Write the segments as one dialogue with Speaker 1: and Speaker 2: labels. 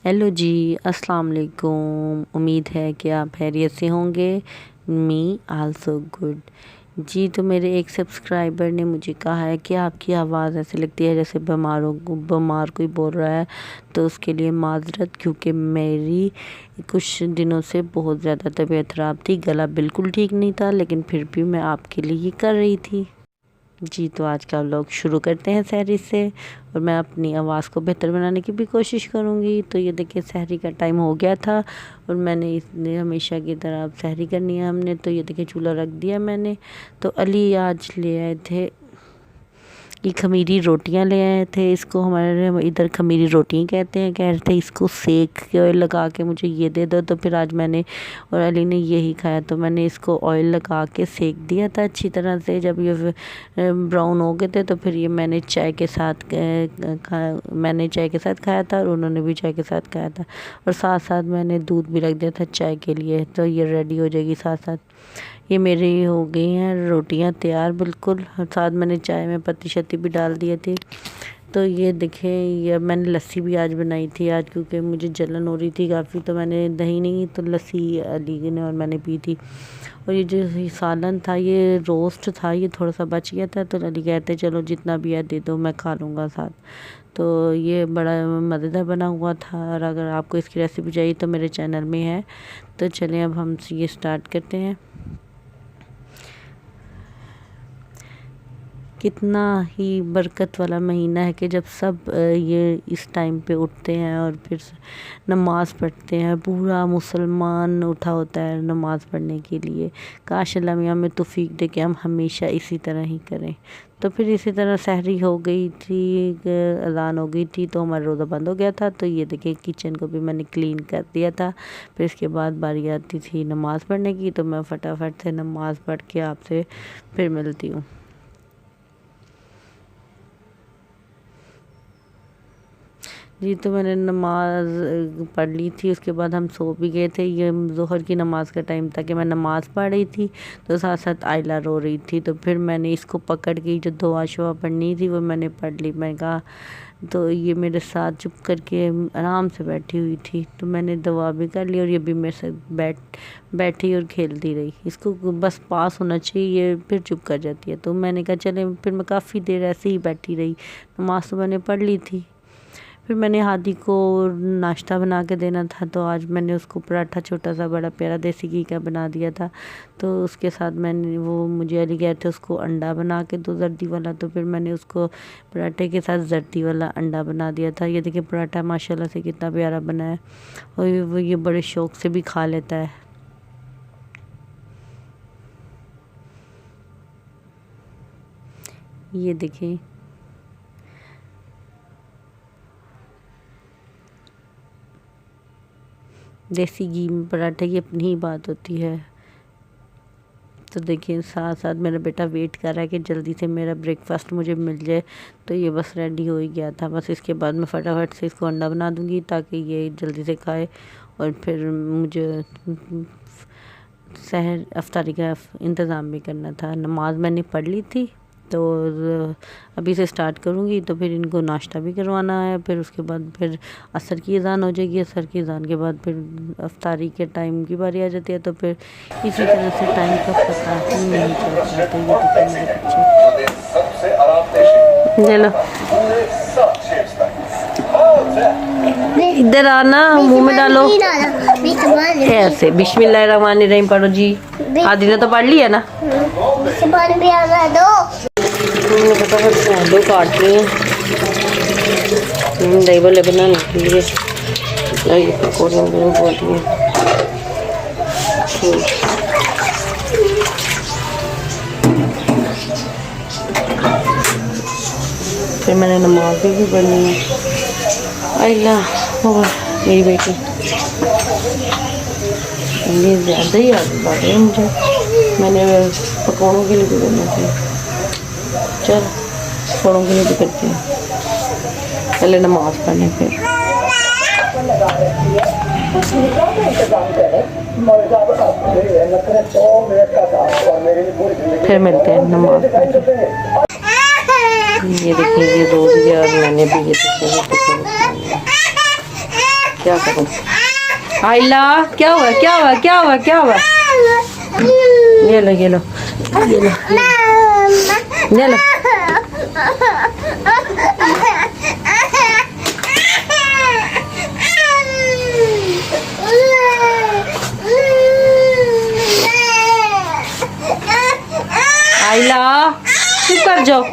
Speaker 1: Hello जी, अस्सलाम वालेकुम। उम्मीद है कि आप खैरियत से होंगे। Me also good. जी, तो मेरे एक सब्सक्राइबर ने मुझे कहा है कि आपकी आवाज़ ऐसे लगती है जैसे बीमार कोई बोल रहा है, तो उसके लिए माज़रत, क्योंकि मेरी कुछ दिनों से बहुत ज़्यादा तबीयत ख़राब थी, गला बिल्कुल ठीक नहीं था, लेकिन फिर भी मैं आपके लिए ये कर रही थी। जी, तो आज का व्लॉग शुरू करते हैं सहरी से, और मैं अपनी आवाज़ को बेहतर बनाने की भी कोशिश करूँगी। तो ये देखिए, सहरी का टाइम हो गया था और मैंने इसने हमेशा की तरह अब सहरी करनी है हमने। तो ये देखिए, चूल्हा रख दिया मैंने। तो अली आज ले आए थे ये खमीरी रोटियां ले आए थे। इसको हमारे इधर खमीरी रोटियां कहते हैं। कह रहे थे इसको सेक के ऑयल लगा के मुझे ये दे दो। तो फिर आज मैंने और अली ने यही खाया। तो मैंने इसको ऑयल लगा के सेक दिया था अच्छी तरह से। जब ये ब्राउन हो गए थे तो फिर ये मैंने चाय के साथ खाया था और उन्होंने भी चाय के साथ खाया था। और साथ साथ मैंने दूध भी रख दिया था चाय के लिए, तो ये रेडी हो जाएगी साथ साथ। ये मेरी हो गई हैं रोटियां तैयार बिल्कुल। साथ मैंने चाय में पत्ती शत्ती भी डाल दिए थे। तो ये देखें, ये मैंने लस्सी भी आज बनाई थी आज, क्योंकि मुझे जलन हो रही थी काफ़ी। तो मैंने दही नहीं तो लस्सी अली ने और मैंने पी थी। और ये जो सालन था, ये रोस्ट था, ये थोड़ा सा बच गया था। तो अली कहते चलो जितना भी है दे दो, मैं खा लूँगा साथ। तो ये बड़ा मज़ेदार बना हुआ था। और अगर आपको इसकी रेसिपी चाहिए तो मेरे चैनल में है। तो चलें अब हम ये स्टार्ट करते हैं। कितना ही बरकत वाला महीना है कि जब सब ये इस टाइम पे उठते हैं और फिर नमाज़ पढ़ते हैं। पूरा मुसलमान उठा होता है नमाज़ पढ़ने के लिए। काश अल्लाह मियाँ में तौफीक दे कि हम हमेशा इसी तरह ही करें। तो फिर इसी तरह सहरी हो गई थी, अज़ान हो गई थी, तो हमारा रोज़ा बंद हो गया था। तो ये देखिए, किचन को भी मैंने क्लीन कर दिया था। फिर इसके बाद बारी आती थी नमाज़ पढ़ने की। तो मैं फटाफट से नमाज़ पढ़ के आपसे फिर मिलती हूँ। जी, तो मैंने नमाज़ पढ़ ली थी। उसके बाद हम सो भी गए थे। ये ज़ोहर की नमाज़ का टाइम था कि मैं नमाज़ पढ़ रही थी, तो साथ साथ आयला रो रही थी। तो फिर मैंने इसको पकड़ के जो दुआ शुआ पढ़नी थी वो मैंने पढ़ ली। मैंने कहा, तो ये मेरे साथ चुप करके आराम से बैठी हुई थी। तो मैंने दुआ भी कर ली और ये भी मेरे साथ बैठी और खेलती रही। इसको बस पास होना चाहिए, फिर चुप कर जाती है। तो मैंने कहा चले, फिर मैं काफ़ी देर ऐसे ही बैठी रही। नमाज़ तो मैंने पढ़ ली थी। फिर मैंने हादी को नाश्ता बना के देना था। तो आज मैंने उसको पराठा छोटा सा बड़ा प्यारा देसी घी का बना दिया था। तो उसके साथ मैंने वो मुझे अली गए थे उसको अंडा बना के दो जर्दी वाला। तो फिर मैंने उसको पराठे के साथ जर्दी वाला अंडा बना दिया था। ये देखिए, पराठा माशाल्लाह से कितना प्यारा बना है और वो ये बड़े शौक़ से भी खा लेता है। ये देखिए, देसी घी में पराठे की अपनी ही बात होती है। तो देखिए, साथ साथ मेरा बेटा वेट कर रहा है कि जल्दी से मेरा ब्रेकफास्ट मुझे मिल जाए। तो ये बस रेडी हो ही गया था। बस इसके बाद मैं फटाफट से इसको अंडा बना दूंगी ताकि ये जल्दी से खाए। और फिर मुझे सहर अफ्तारी का इंतज़ाम भी करना था। नमाज मैंने पढ़ ली थी, तो अभी से स्टार्ट करूँगी। तो फिर इनको नाश्ता भी करवाना है। फिर उसके बाद फिर असर की अज़ान हो जाएगी। असर की अज़ान के बाद फिर अफ्तारी के टाइम की बारी आ जाती है। तो फिर इसी तरह से टाइम का पता ही नहीं चलता। तो ये देखिए, मेरे बच्चे ले लो, इधर आना, मुंह में डालो ऐसे। बिस्मिल्लाहिर्रहमानिर्रहीम पढ़ो जी। आदि ने तो पढ़ लिया ना। आलू काट लिए दही बल्ले बनाने के लिए। फिर मैंने नमाज भी पढ़नी है। अल्लाह, और मेरी बेटी ये ज़्यादा ही आगे बढ़ रही है मुझे। मैंने पकौड़ों के लिए भी करना चाहिए। चल, पकौड़ों के लिए भी करते हैं, पहले नमाज पढ़ने फिर मिलते हैं नमाज पढ़। ये देखिए, ये रो दिया और मैंने भी ये देखिए क्या करूँ। आइला क्या हुआ क्या हुआ क्या हुआ क्या हुआ। ये लो ये लो ये लो ये लो। आइला चुप कर जाओ।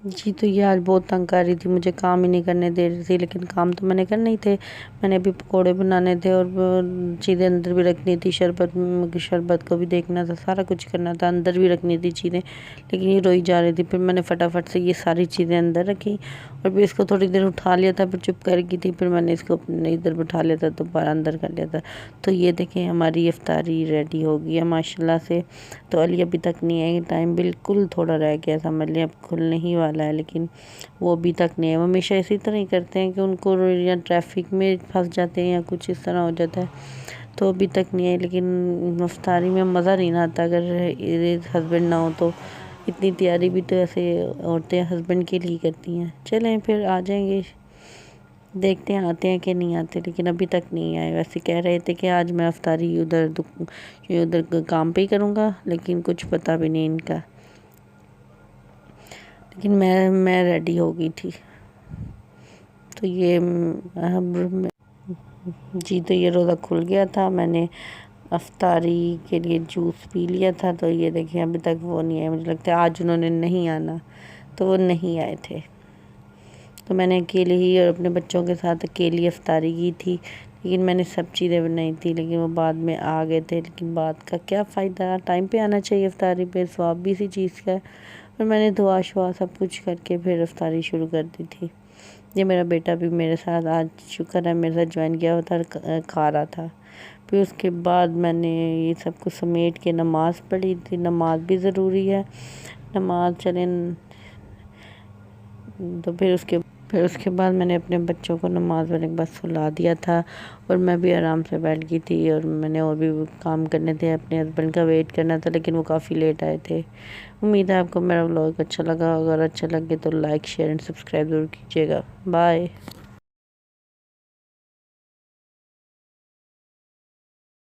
Speaker 1: जी तो ये आज बहुत तंग कर रही थी, मुझे काम ही नहीं करने दे रही थी, लेकिन काम तो मैंने करने ही थे। मैंने अभी पकोड़े बनाने थे और चीज़ें अंदर भी रखनी थी, शरबत को भी देखना था, सारा कुछ करना था, अंदर भी रखनी थी चीज़ें, लेकिन ये रोई जा रही थी। फिर मैंने फटाफट से ये सारी चीज़ें अंदर रखी और फिर इसको थोड़ी देर उठा लिया था, फिर चुप कर गई थी, फिर मैंने इसको अपने इधर बिठा लिया था, दोबारा अंदर कर लिया था। तो ये देखें हमारी इफ्तारी रेडी हो गई है माशाल्लाह से। तो अली अभी तक नहीं आई, टाइम बिल्कुल थोड़ा रह गया, समझ लिया अब खुलने ही वाला है, लेकिन वो अभी तक नहीं है। वो हमेशा इसी तरह ही करते हैं कि उनको या ट्रैफिक में फंस जाते हैं या कुछ इस तरह हो जाता है, तो अभी तक नहीं है। लेकिन इफ्तारी में मज़ा नहीं ना आता अगर हस्बैंड ना हो तो। इतनी तैयारी भी तो ऐसे औरतें हस्बैंड के लिए करती हैं। चलें फिर आ जाएंगे, देखते हैं आते हैं कि नहीं आते, लेकिन अभी तक नहीं आए। वैसे कह रहे थे कि आज मैं इफ्तारी उधर काम पे ही करूँगा, लेकिन कुछ पता भी नहीं इनका। लेकिन मैं रेडी हो गई थी। तो ये जी तो ये रोज़ा खुल गया था, मैंने इफ्तारी के लिए जूस पी लिया था। तो ये देखिए अभी तक वो नहीं आए, मुझे लगता है आज उन्होंने नहीं आना, तो वो नहीं आए थे। तो मैंने अकेले ही और अपने बच्चों के साथ अकेली इफ्तारी की थी, लेकिन मैंने सब चीज़ें बनाई थी, लेकिन वो बाद में आ गए थे। लेकिन बात का क्या फ़ायदा, टाइम पे आना चाहिए इफ्तारी पे, स्वाब भी इसी चीज़ का है। और मैंने दुआ शुआ सब कुछ करके फिर इफ्तारी शुरू कर दी थी। ये मेरा बेटा भी मेरे साथ आज शुक्र है मेरे साथ ज्वाइन किया हुआ था, खा रहा था। फिर उसके बाद मैंने ये सब कुछ समेट के नमाज़ पढ़ी थी, नमाज भी ज़रूरी है, नमाज चलें। तो फिर उसके बाद मैंने अपने बच्चों को नमाज वाले के बाद सुला दिया था और मैं भी आराम से बैठ गई थी। और मैंने और भी काम करने थे, अपने हस्बैंड का वेट करना था, लेकिन वो काफ़ी लेट आए थे। उम्मीद है आपको मेरा व्लॉग अच्छा लगा, अगर अच्छा लगे तो लाइक शेयर एंड सब्सक्राइब ज़रूर कीजिएगा। बाय।